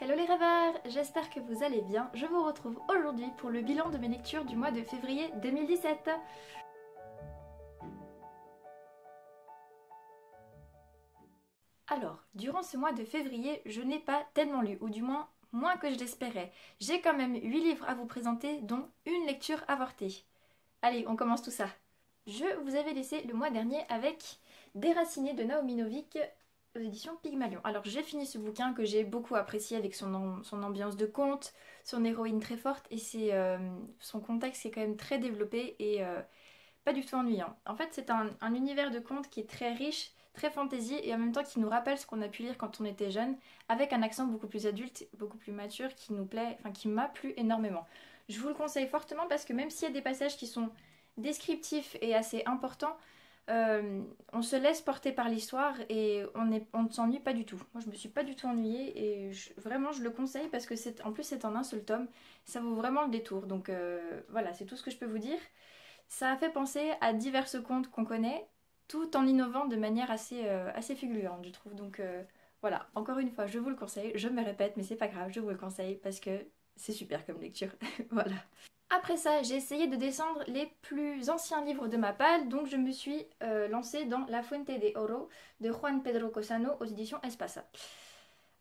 Hello les rêveurs, j'espère que vous allez bien. Je vous retrouve aujourd'hui pour le bilan de mes lectures du mois de février 2017. Alors, durant ce mois de février, je n'ai pas tellement lu, ou du moins que je l'espérais. J'ai quand même 8 livres à vous présenter, dont une lecture avortée. Allez, on commence tout ça. Je vous avais laissé le mois dernier avec Déraciné de Naomi Novik aux éditions Pygmalion. Alors j'ai fini ce bouquin que j'ai beaucoup apprécié avec son ambiance de conte, son héroïne très forte et son contexte qui est quand même très développé et pas du tout ennuyant. En fait c'est un univers de conte qui est très riche, très fantasy et en même temps qui nous rappelle ce qu'on a pu lire quand on était jeune avec un accent beaucoup plus adulte, beaucoup plus mature qui nous plaît, enfin qui m'a plu énormément. Je vous le conseille fortement parce que même s'il y a des passages qui sont descriptif et assez important, on se laisse porter par l'histoire et on ne s'ennuie pas du tout. Moi je me suis pas du tout ennuyée et vraiment je le conseille parce que en plus c'est en un seul tome, ça vaut vraiment le détour. Donc voilà, c'est tout ce que je peux vous dire. Ça a fait penser à divers contes qu'on connaît, tout en innovant de manière assez fulgurante, je trouve. Donc voilà, encore une fois, je vous le conseille, je me répète, mais c'est pas grave, je vous le conseille parce que c'est super comme lecture. Voilà. Après ça, j'ai essayé de descendre les plus anciens livres de ma palle, donc je me suis lancée dans La Fuente de Oro de Juan Pedro Cosano aux éditions Espasa.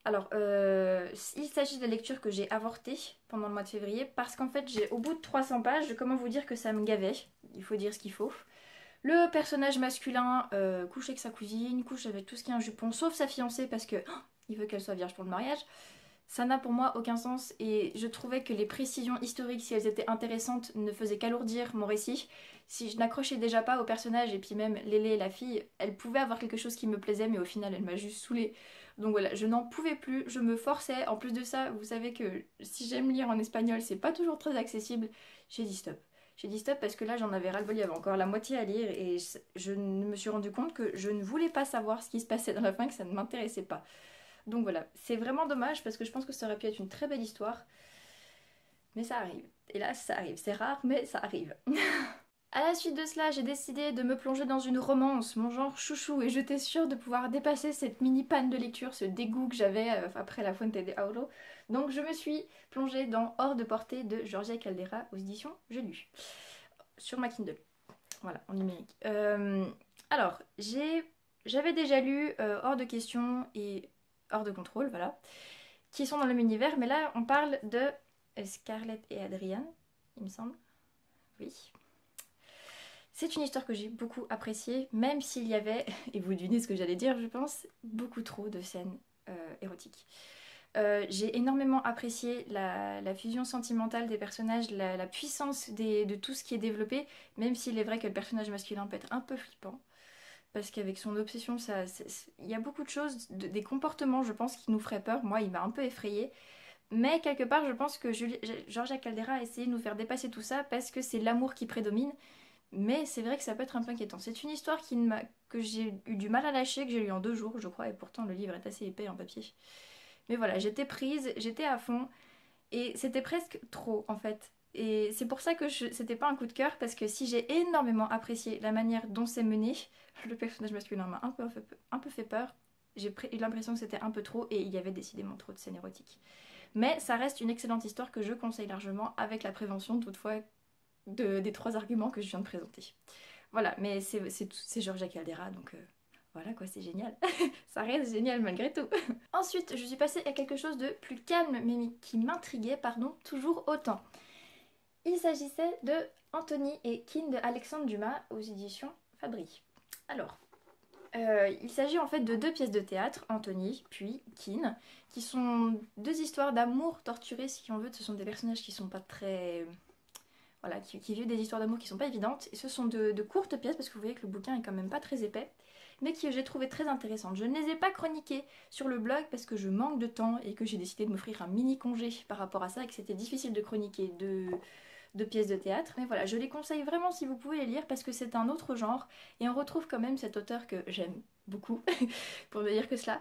Alors, il s'agit de la lecture que j'ai avortée pendant le mois de février parce qu'en fait, au bout de 300 pages, comment vous dire que ça me gavait, il faut dire ce qu'il faut. Le personnage masculin couche avec sa cousine, couche avec tout ce qui est un jupon, sauf sa fiancée parce que il veut qu'elle soit vierge pour le mariage. Ça n'a pour moi aucun sens et je trouvais que les précisions historiques, si elles étaient intéressantes, ne faisaient qu'alourdir mon récit. Si je n'accrochais déjà pas au personnage et puis même Lélé, la fille, elle pouvait avoir quelque chose qui me plaisait mais au final elle m'a juste saoulée. Donc voilà, je n'en pouvais plus, je me forçais. En plus de ça, vous savez que si j'aime lire en espagnol, c'est pas toujours très accessible. J'ai dit stop. J'ai dit stop parce que là j'en avais ras-le-bol, il y avait encore la moitié à lire et je me suis rendu compte que je ne voulais pas savoir ce qui se passait dans la fin, que ça ne m'intéressait pas. Donc voilà, c'est vraiment dommage parce que je pense que ça aurait pu être une très belle histoire. Mais ça arrive. Hélas, ça arrive. C'est rare, mais ça arrive. À la suite de cela, j'ai décidé de me plonger dans une romance, mon genre chouchou, et j'étais sûre de pouvoir dépasser cette mini panne de lecture, ce dégoût que j'avais après La Fuente de Auro. Donc je me suis plongée dans Hors de portée de Georgia Caldera aux éditions Je Lus, sur ma Kindle. Voilà, en numérique. Alors, j'avais déjà lu Hors de question et Hors de contrôle, voilà, qui sont dans le même univers, mais là on parle de Scarlett et Adrian, il me semble. Oui. C'est une histoire que j'ai beaucoup appréciée, même s'il y avait, et vous devinez ce que j'allais dire, je pense, beaucoup trop de scènes érotiques. J'ai énormément apprécié la fusion sentimentale des personnages, la puissance de tout ce qui est développé, même s'il est vrai que le personnage masculin peut être un peu flippant. Parce qu'avec son obsession, il y a beaucoup de choses, des comportements, je pense, qui nous feraient peur. Moi, il m'a un peu effrayée. Mais quelque part, je pense que Georgia Caldera a essayé de nous faire dépasser tout ça parce que c'est l'amour qui prédomine. Mais c'est vrai que ça peut être un peu inquiétant. C'est une histoire que j'ai eu du mal à lâcher, que j'ai lu en 2 jours, je crois, et pourtant le livre est assez épais en papier. Mais voilà, j'étais prise, j'étais à fond, et c'était presque trop en fait. Et c'est pour ça que c'était pas un coup de cœur, parce que si j'ai énormément apprécié la manière dont c'est mené, le personnage masculin m'a un peu fait peur. J'ai eu l'impression que c'était un peu trop, et il y avait décidément trop de scènes érotiques. Mais ça reste une excellente histoire que je conseille largement, avec la prévention toutefois des 3 arguments que je viens de présenter. Voilà, mais c'est Georgia Caldera, donc voilà quoi, c'est génial. Ça reste génial malgré tout. Ensuite, je suis passée à quelque chose de plus calme, mais qui m'intriguait, pardon, toujours autant. Il s'agissait de Anthony et Kin de Alexandre Dumas aux éditions Fabry. Alors, il s'agit en fait de 2 pièces de théâtre, Anthony puis Kin, qui sont 2 histoires d'amour torturées, si on veut. Ce sont des personnages qui sont pas très... Voilà, qui vivent des histoires d'amour qui sont pas évidentes. Et ce sont de courtes pièces, parce que vous voyez que le bouquin est quand même pas très épais, mais que j'ai trouvé très intéressantes. Je ne les ai pas chroniquées sur le blog parce que je manque de temps et que j'ai décidé de m'offrir un mini congé par rapport à ça et que c'était difficile de chroniquer 2 pièces de théâtre. Mais voilà, je les conseille vraiment si vous pouvez les lire parce que c'est un autre genre et on retrouve quand même cet auteur que j'aime beaucoup, pour ne dire que cela.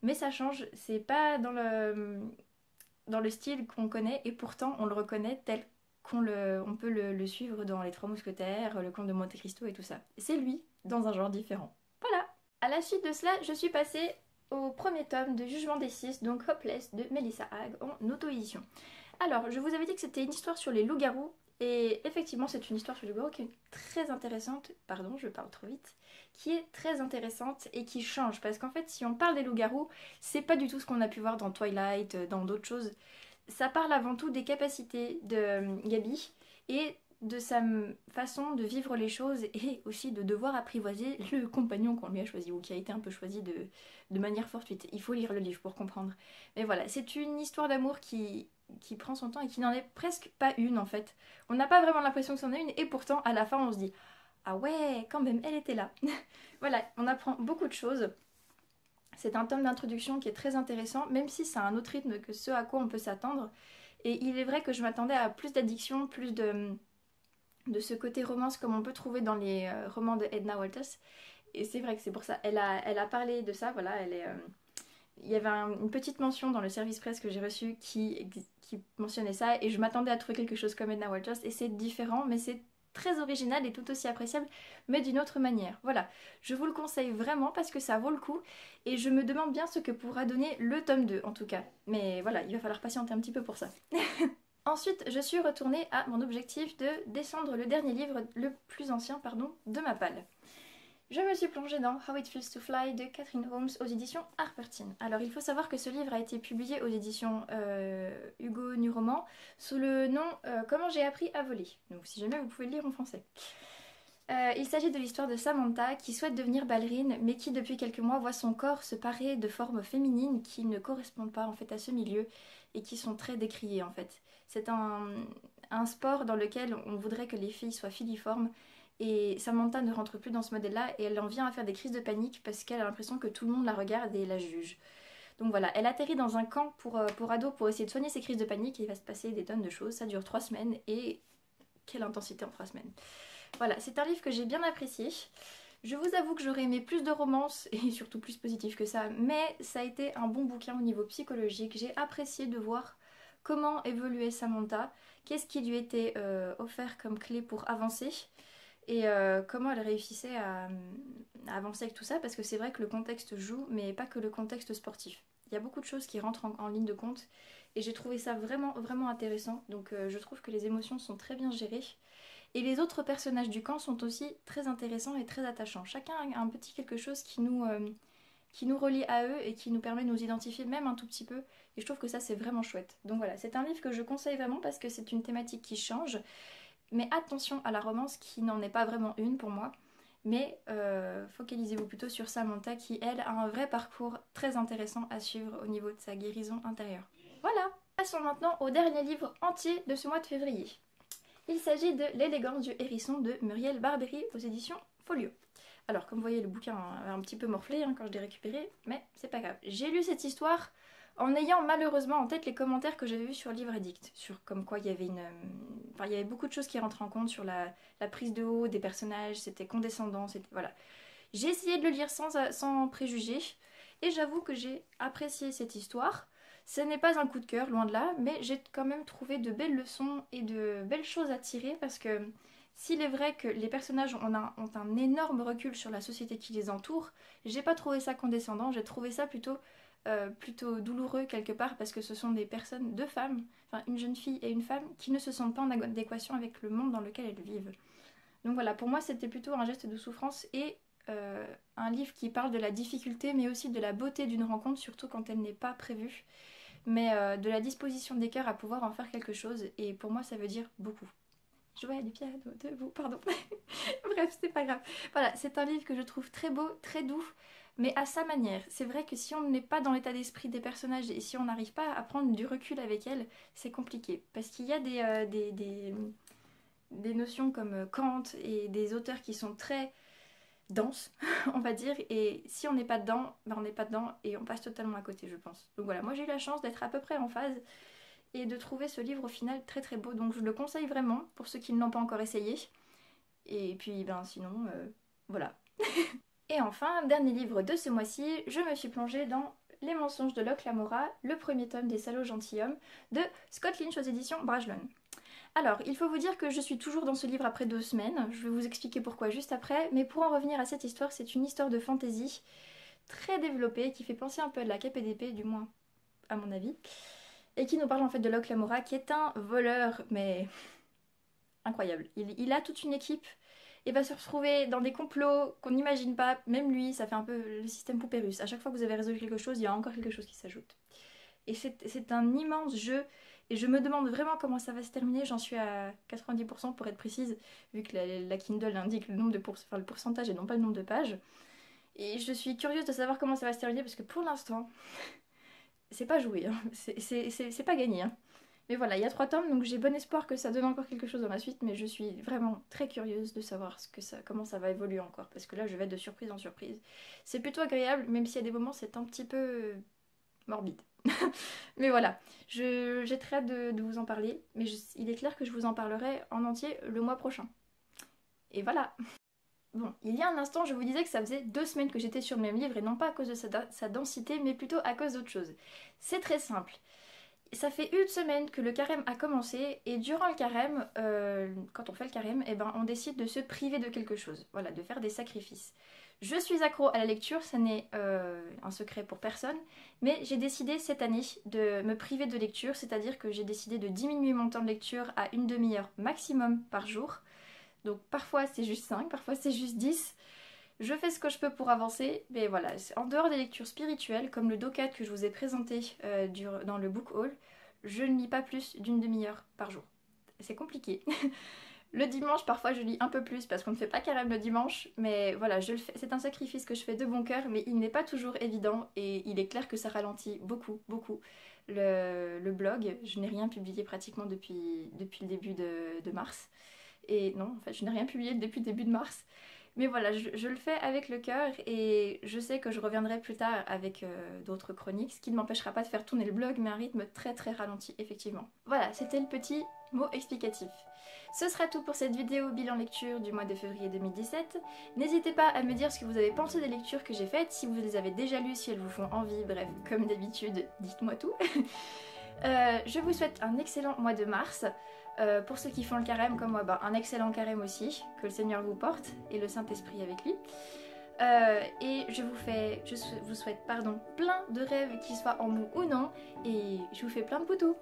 Mais ça change, c'est pas dans le style qu'on connaît et pourtant on le reconnaît tel on peut le suivre dans Les Trois Mousquetaires, Le Comte de Monte Cristo et tout ça. C'est lui dans un genre différent. Voilà. À la suite de cela, je suis passée au premier tome de Jugement des Six, donc Hopeless de Melissa Haag en auto-édition. Alors, je vous avais dit que c'était une histoire sur les loups-garous, et effectivement c'est une histoire sur les loups-garous qui est très intéressante, pardon je parle trop vite, qui est très intéressante et qui change, parce qu'en fait si on parle des loups-garous, c'est pas du tout ce qu'on a pu voir dans Twilight, dans d'autres choses. Ça parle avant tout des capacités de Gabi et de sa façon de vivre les choses et aussi de devoir apprivoiser le compagnon qu'on lui a choisi ou qui a été un peu choisi de manière fortuite. Il faut lire le livre pour comprendre. Mais voilà, c'est une histoire d'amour qui prend son temps et qui n'en est presque pas une en fait. On n'a pas vraiment l'impression que c'en est une et pourtant à la fin on se dit ah ouais, quand même, elle était là. Voilà, on apprend beaucoup de choses. C'est un tome d'introduction qui est très intéressant, même si ça a un autre rythme que ce à quoi on peut s'attendre. Et il est vrai que je m'attendais à plus d'addiction, plus de ce côté romance comme on peut trouver dans les romans de Edna Walters. Et c'est vrai que c'est pour ça. Elle a parlé de ça, voilà, il y avait une petite mention dans le service presse que j'ai reçu qui mentionnait ça et je m'attendais à trouver quelque chose comme Edna Walters et c'est différent mais c'est très original et tout aussi appréciable mais d'une autre manière. Voilà, je vous le conseille vraiment parce que ça vaut le coup et je me demande bien ce que pourra donner le tome 2 en tout cas. Mais voilà, il va falloir patienter un petit peu pour ça. Ensuite, je suis retournée à mon objectif de descendre le dernier livre, le plus ancien, pardon, de ma palle. Je me suis plongée dans How It Feels to Fly de Catherine Holmes aux éditions Harper-Teen. Alors il faut savoir que ce livre a été publié aux éditions Hugo New Roman sous le nom Comment j'ai appris à voler. Donc si jamais vous pouvez le lire en français. Il s'agit de l'histoire de Samantha qui souhaite devenir ballerine mais qui depuis quelques mois voit son corps se parer de formes féminines qui ne correspondent pas en fait à ce milieu et qui sont très décriées en fait. C'est un sport dans lequel on voudrait que les filles soient filiformes. Et Samantha ne rentre plus dans ce modèle-là et elle en vient à faire des crises de panique parce qu'elle a l'impression que tout le monde la regarde et la juge. Donc voilà, elle atterrit dans un camp pour ados pour essayer de soigner ses crises de panique et il va se passer des tonnes de choses. Ça dure 3 semaines et quelle intensité en 3 semaines. Voilà, c'est un livre que j'ai bien apprécié. Je vous avoue que j'aurais aimé plus de romance et surtout plus positif que ça, mais ça a été un bon bouquin au niveau psychologique. J'ai apprécié de voir comment évoluait Samantha, qu'est-ce qui lui était offert comme clé pour avancer. Et comment elle réussissait à avancer avec tout ça, parce que c'est vrai que le contexte joue, mais pas que le contexte sportif. Il y a beaucoup de choses qui rentrent en ligne de compte, et j'ai trouvé ça vraiment, vraiment intéressant. Donc je trouve que les émotions sont très bien gérées. Et les autres personnages du camp sont aussi très intéressants et très attachants. Chacun a un petit quelque chose qui nous relie à eux et qui nous permet de nous identifier même un tout petit peu. Et je trouve que ça c'est vraiment chouette. Donc voilà, c'est un livre que je conseille vraiment parce que c'est une thématique qui change. Mais attention à la romance qui n'en est pas vraiment une pour moi. Mais focalisez-vous plutôt sur Samantha qui, elle, a un vrai parcours très intéressant à suivre au niveau de sa guérison intérieure. Voilà, passons maintenant au dernier livre entier de ce mois de février. Il s'agit de L'élégance du hérisson de Muriel Barbery aux éditions Folio. Alors, comme vous voyez, le bouquin a un petit peu morflé quand je l'ai récupéré, mais c'est pas grave. J'ai lu cette histoire en ayant malheureusement en tête les commentaires que j'avais vus sur Livre Addict, sur comme quoi il y avait il y avait beaucoup de choses qui rentraient en compte sur la prise de haut des personnages, c'était condescendant, c'était voilà. J'ai essayé de le lire sans préjugés et j'avoue que j'ai apprécié cette histoire. Ce n'est pas un coup de cœur, loin de là, mais j'ai quand même trouvé de belles leçons et de belles choses à tirer parce que s'il est vrai que les personnages ont un énorme recul sur la société qui les entoure, j'ai pas trouvé ça condescendant, j'ai trouvé ça plutôt douloureux quelque part parce que ce sont des personnes, deux femmes, enfin une jeune fille et une femme qui ne se sentent pas en adéquation avec le monde dans lequel elles vivent. Donc voilà, pour moi c'était plutôt un geste de souffrance et un livre qui parle de la difficulté mais aussi de la beauté d'une rencontre, surtout quand elle n'est pas prévue, mais de la disposition des cœurs à pouvoir en faire quelque chose et pour moi ça veut dire beaucoup. Jouer du piano debout, pardon. Bref, c'est pas grave. Voilà, c'est un livre que je trouve très beau, très doux, mais à sa manière. C'est vrai que si on n'est pas dans l'état d'esprit des personnages et si on n'arrive pas à prendre du recul avec elles, c'est compliqué. Parce qu'il y a des notions comme Kant et des auteurs qui sont très denses, on va dire, et si on n'est pas dedans, ben on n'est pas dedans et on passe totalement à côté, je pense. Donc voilà, moi j'ai eu la chance d'être à peu près en phase et de trouver ce livre au final très très beau, donc je le conseille vraiment pour ceux qui ne l'ont pas encore essayé. Et puis ben sinon, voilà. Et enfin, dernier livre de ce mois-ci, je me suis plongée dans Les mensonges de Locke Lamora, le premier tome des Salauds gentilshommes de Scott Lynch aux éditions Brajlon. Alors, il faut vous dire que je suis toujours dans ce livre après 2 semaines, je vais vous expliquer pourquoi juste après, mais pour en revenir à cette histoire, c'est une histoire de fantasy très développé qui fait penser un peu à de la KPDP, du moins à mon avis, et qui nous parle en fait de Locke Lamora qui est un voleur mais incroyable. Il a toute une équipe et va se retrouver dans des complots qu'on n'imagine pas, même lui, ça fait un peu le système poupée russe. À chaque fois que vous avez résolu quelque chose, il y a encore quelque chose qui s'ajoute. Et c'est un immense jeu et je me demande vraiment comment ça va se terminer. J'en suis à 90% pour être précise, vu que la Kindle indique le nombre de enfin, le pourcentage et non pas le nombre de pages. Et je suis curieuse de savoir comment ça va se terminer parce que pour l'instant, c'est pas joué, hein. C'est pas gagné, hein. Mais voilà, il y a 3 tomes, donc j'ai bon espoir que ça donne encore quelque chose dans la suite, mais je suis vraiment très curieuse de savoir comment ça va évoluer encore, parce que là je vais être de surprise en surprise. C'est plutôt agréable, même s'il y a des moments c'est un petit peu morbide. Mais voilà, j'ai très hâte de vous en parler, mais il est clair que je vous en parlerai en entier le mois prochain. Et voilà. Bon, il y a un instant, je vous disais que ça faisait 2 semaines que j'étais sur le même livre, et non pas à cause de sa densité, mais plutôt à cause d'autre chose. C'est très simple. Ça fait 1 semaine que le carême a commencé, et durant le carême, quand on fait le carême, eh ben, on décide de se priver de quelque chose, voilà, de faire des sacrifices. Je suis accro à la lecture, ça n'est un secret pour personne, mais j'ai décidé cette année de me priver de lecture, c'est-à-dire que j'ai décidé de diminuer mon temps de lecture à 1/2 heure maximum par jour. Donc parfois c'est juste 5, parfois c'est juste 10. Je fais ce que je peux pour avancer, mais voilà, en dehors des lectures spirituelles, comme le docat que je vous ai présenté dans le book haul, je ne lis pas plus d'1/2 heure par jour. C'est compliqué. Le dimanche, parfois, je lis un peu plus parce qu'on ne fait pas carême le dimanche, mais voilà, je le fais. C'est un sacrifice que je fais de bon cœur, mais il n'est pas toujours évident et il est clair que ça ralentit beaucoup, beaucoup le blog. Je n'ai rien publié pratiquement depuis le début de mars. Et non, en fait, je n'ai rien publié depuis le début de mars. Mais voilà, je le fais avec le cœur et je sais que je reviendrai plus tard avec d'autres chroniques, ce qui ne m'empêchera pas de faire tourner le blog, mais à un rythme très très ralenti, effectivement. Voilà, c'était le petit mot explicatif. Ce sera tout pour cette vidéo bilan lecture du mois de février 2017. N'hésitez pas à me dire ce que vous avez pensé des lectures que j'ai faites, si vous les avez déjà lues, si elles vous font envie, bref, comme d'habitude, dites-moi tout. Je vous souhaite un excellent mois de mars. Pour ceux qui font le carême comme moi, un excellent carême aussi, que le Seigneur vous porte et le Saint-Esprit avec lui. Et je vous souhaite plein de rêves, qu'ils soient en mou ou non, et je vous fais plein de poutous.